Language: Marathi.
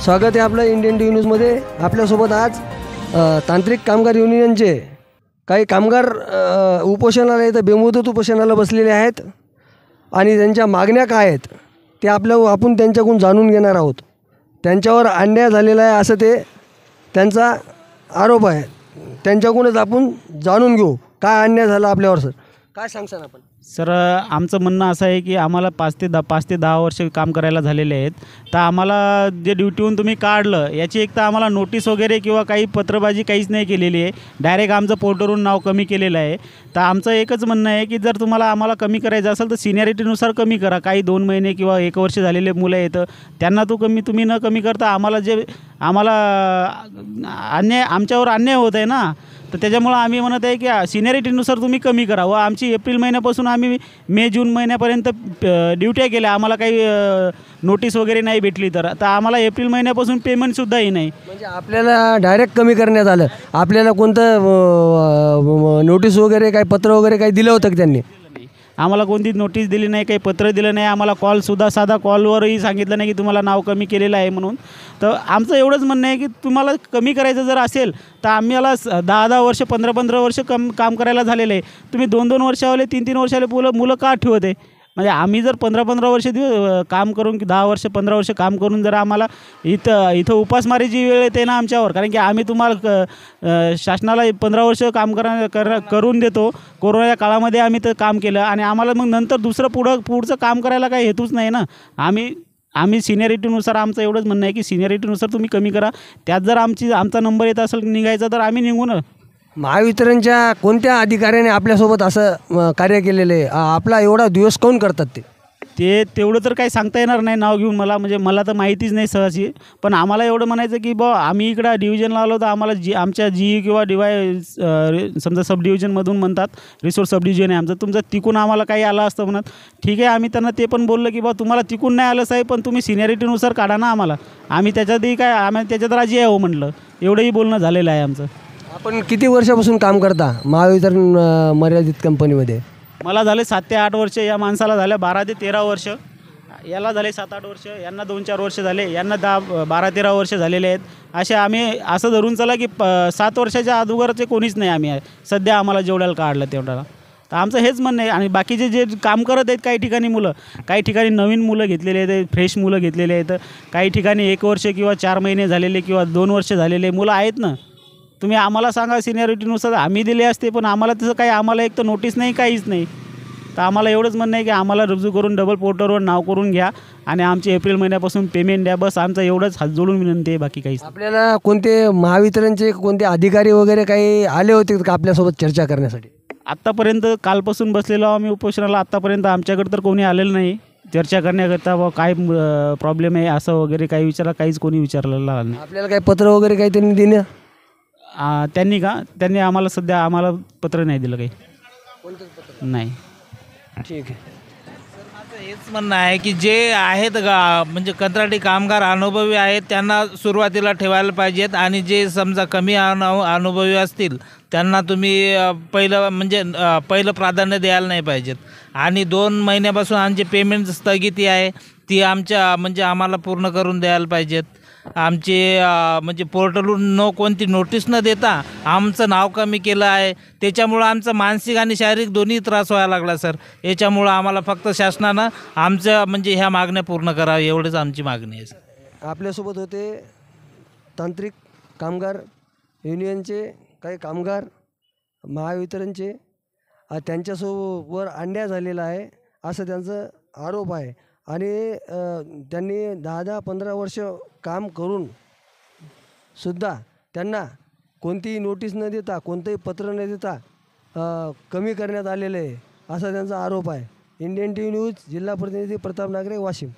स्वागत आहे आपलं इंडियन टी व्ही न्यूजमध्ये। आपल्यासोबत आज तांत्रिक कामगार युनियनचे काही कामगार उपोषणाला इथं बेमुदत उपोषणाला बसलेले आहेत आणि त्यांच्या मागण्या काय आहेत ते आपण त्यांच्याकडून जाणून घेणार आहोत। त्यांच्यावर अन्याय झालेला आहे असं त्यांचा आरोप आहे। त्यांच्याकडूनच आपण जाणून घेऊ काय अन्याय झाला आपल्यावर। सर काय सांगसान आपण? सर आमचं म्हणणं असं आहे की आम्हाला 5 ते 10 वर्ष काम करायला झालेले आहेत, तर आम्हाला जे ड्युटीहून तुम्ही काढलं याची एक तर आम्हाला नोटीस वगैरे किंवा काही पत्रबाजी काहीच नाही केलेली आहे। डायरेक्ट आमचं पोर्टरवरून नाव कमी केलेलं आहे। तर आमचं एकच म्हणणं आहे की जर तुम्हाला आम्हाला कमी करायचं असेल तर सिनियरिटीनुसार कमी करा। काही 2 महिने किंवा 1 वर्ष झालेले मुलं येतं त्यांना तुम्ही न कमी करता आम्हाला अन्याय आमच्यावर अन्याय होत आहे ना। तर त्याच्यामुळं आम्ही म्हणत आहे की सिनियरिटीनुसार तुम्ही कमी करा व आमची एप्रिल महिन्यापासून आम्ही मे जून महिन्यापर्यंत ड्युट्या केल्या, आम्हाला काही नोटीस वगैरे नाही भेटली तर आम्हाला एप्रिल महिन्यापासून पेमेंटसुद्धाही नाही। म्हणजे आपल्याला डायरेक्ट कमी करण्यात आलं? आपल्याला कोणतं नोटीस वगैरे काही पत्र वगैरे काही दिलं होतं की त्यांनी? आम्हाला कोणती नोटीस दिली नाही, काही पत्र दिलं नाही, आम्हाला कॉलसुद्धा साधा कॉलवरही सांगितलं नाही की तुम्हाला नाव कमी केलेलं आहे म्हणून। तर आमचं एवढंच म्हणणं आहे की तुम्हाला कमी करायचं जर असेल तर आम्हाला 10-10 वर्ष 15-15 वर्ष काम करायला झालेलं आहे, तुम्ही 2-2 वर्षावाले 3-3 वर्षाले मुलं का ठेवत आहे? म्हणजे आम्ही जर 15-15 वर्ष काम करून की 10 वर्ष 15 वर्ष काम करून जर आम्हाला इथं उपासमारीची वेळ येते ना आमच्यावर, कारण की आम्ही तुम्हाला शासनाला 15 वर्ष काम करून देतो। कोरोनाच्या काळामध्ये आम्ही तर काम केलं आणि आम्हाला मग नंतर पुढचं काम करायला काही हेतूच नाही ना। आम्ही सिनियरिटीनुसार आमचं एवढंच म्हणणं आहे की सिनियरिटीनुसार तुम्ही कमी करा। त्यात जर आमचा नंबर येत असेल निघायचा तर आम्ही निघू ना। महावितरणच्या कोणत्या अधिकाऱ्याने आपल्यासोबत असं कार्य केलेलं आहे? आपला एवढा दिवस कोण करतात तेवढं तर काही सांगता येणार नाही नाव घेऊन मला तर माहितीच नाही सहजी। पण आम्हाला एवढं म्हणायचं की आम्ही इकडं डिव्हिजनला आलो तर आम्हाला आमच्या जी किंवा समजा सब डिव्हिजनमधून म्हणतात, रिसोर्स सब डिव्हिजन आहे आमचं, तुमचं तिकून आम्हाला काही आलं असतं म्हणत। ठीक आहे, आम्ही त्यांना ते पण बोललं की तुम्हाला तिकून नाही आलं साहेब, पण तुम्ही सिनियरिटीनुसार काढा ना आम्हाला, आम्ही त्याच्यात राजी आहे हो म्हटलं। एवढंही बोलणं झालेलं आहे आमचं। आपण किती वर्षापासून काम करता महावितरण मर्यादित कंपनीमध्ये? मला झाले 7 ते 8 वर्ष, या माणसाला झाले 12 ते 13 वर्ष, याला झाले 7-8 वर्ष, यांना 2-4 वर्ष झाले, यांना 12-13 वर्ष झालेले आहेत। असे आम्ही असं धरून चला की 7 वर्षाच्या अगोदरचे कोणीच नाही आम्ही सध्या आम्हाला जेवढ्याला काढलं तेवढ्याला। तर आमचं हेच म्हणणं आहे। आणि बाकीचे जे काम करत आहेत काही ठिकाणी नवीन मुलं घेतलेले आहेत, फ्रेश मुलं घेतलेले आहेत, काही ठिकाणी 1 वर्ष किंवा 4 महिने झालेले किंवा 2 वर्ष झालेले मुलं आहेत ना। तुम्ही आम्हाला सांगा सिनियरिटीनुसार आम्ही दिले असते, पण आम्हाला तसं काही आम्हाला एक तर नोटीस नाही, काहीच नाही। तर आम्हाला एवढंच म्हणणं आहे की आम्हाला रुजू करून डबल पोर्टरवर नाव करून घ्या आणि आमची एप्रिल महिन्यापासून पेमेंट द्या, बस आमचं एवढंच हात जोडून विनंती आहे, बाकी काहीच। आपल्याला कोणते महावितरणचे कोणते अधिकारी वगैरे काही आले होते का आपल्यासोबत चर्चा करण्यासाठी? आत्तापर्यंत कालपासून बसलेलो आम्ही उपोषणाला, आत्तापर्यंत आमच्याकडे तर कोणी आलेलं नाही चर्चा करण्याकरता काय प्रॉब्लेम आहे असं वगैरे काही काहीच कोणी विचारलेलं नाही। आपल्याला काही पत्र वगैरे काही त्यांनी दिलं? त्यांनी आम्हाला पत्र नाही दिलं काही। कोणतंच पत्र नाही। ठीक आहे। माझं हेच म्हणणं आहे की जे आहेत म्हणजे कंत्राटी कामगार अनुभवी आहेत त्यांना सुरुवातीला ठेवायला पाहिजेत, आणि जे समजा कमी अनुभवी असतील त्यांना तुम्ही पहिलं प्राधान्य द्यायला नाही पाहिजेत। आणि 2 महिन्यापासून आमची पेमेंट स्थगिती आहे ती आम्हाला पूर्ण करून द्यायला पाहिजेत। आमचे पोर्टलवरून कोणती नोटीस न देता आमचं नाव कमी केलं आहे, त्याच्यामुळं आमचं मानसिक आणि शारीरिक दोन्ही त्रास व्हायला लागला सर। याच्यामुळं आम्हाला फक्त शासनानं ह्या मागण्या पूर्ण कराव्या, एवढंच आमची मागणी आहे सर। आपल्यासोबत होते तांत्रिक कामगार युनियनचे काही कामगार महावितरणचे, त्यांच्यासोबत अन्याय झालेला आहे असं त्यांचं आरोप आहे। आणि त्यांनी 10-15 वर्ष काम करून सुद्धा त्यांना कोणतीही नोटीस न देता कोणतंही पत्र न देता कमी करण्यात आलेलं आहे असा त्यांचा आरोप आहे। इंडियन टी व्ही न्यूज, जिल्हा प्रतिनिधी प्रताप नागरे, वाशिम।